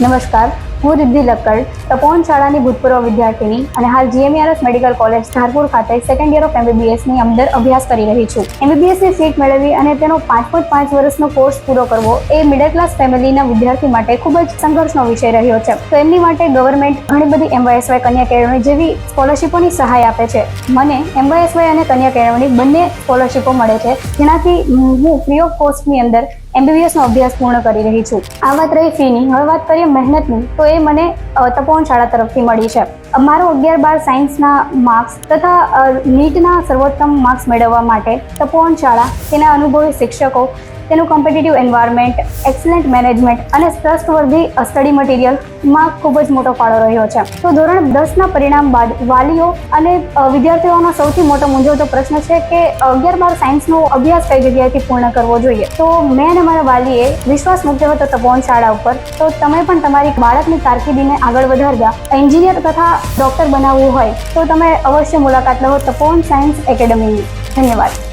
નમસ્કાર, હું રિદ્ધિ લક્કડ, તપોવન શાળાની ભૂતપૂર્વ વિદ્યાર્થીની અને હાલ GMERS મેડિકલ કોલેજ ધારપુર ખાતે સેકન્ડ યર ઓફ MBBSની અંદર અભ્યાસ કરી રહી છું. MBBSની સીટ મેળવી અને તેનો 5.5 વર્ષનો કોર્સ પૂરો કરવો એ મિડલ ક્લાસ ફેમિલીના વિદ્યાર્થી માટે ખૂબ જ સંઘર્ષનો વિષય રહ્યો છે. તો એમની માટે ગવર્મેન્ટ ઘણી બધી MYSY કન્યા કેળવણી જેવી સ્કોલરશિપોની સહાય આપે છે. મને MYSY અને કન્યા કેળવણી બંને સ્કોલરશિપો મળે છે, જેનાથી હું ફ્રી ઓફ કોસ્ટની અંદર MBBSનો અભ્યાસ પૂર્ણ કરી રહી છું. આ વાત રહી ફીની. હવે વાત કરીએ મહેનતની, તો એ મને તપોવન શાળા તરફથી મળી છે. મારો 11-12 સાયન્સના માર્ક્સ તથા નીટના સર્વોત્તમ માર્ક્સ મેળવવા માટે તપોવન શાળા, તેના અનુભવી શિક્ષકો, તેનું કોમ્પિટિટિવ એન્વાયરમેન્ટ, એક્સલન્ટ મેનેજમેન્ટ અને ટ્રસ્ટવર્ધી સ્ટડી મટીરિયલમાં ખૂબ જ મોટો ફાળો રહ્યો છે. તો ધોરણ 10ના પરિણામ બાદ વાલીઓ અને વિદ્યાર્થીઓનો સૌથી મોટો મૂંઝવતો પ્રશ્ન છે કે 11-12 સાયન્સનો અભ્યાસ કઈ જગ્યાએથી પૂર્ણ કરવો જોઈએ. તો મેં અને મારા વાલીએ વિશ્વાસ મૂક્યો હતો તપોવન શાળા ઉપર. તો તમે પણ તમારી બાળકની કારકિર્દીને આગળ વધારવા, એન્જિનિયર તથા ડૉક્ટર બનાવવું હોય તો તમે અવશ્ય મુલાકાત લો તપોવન સાયન્સ એકેડમીની. ધન્યવાદ.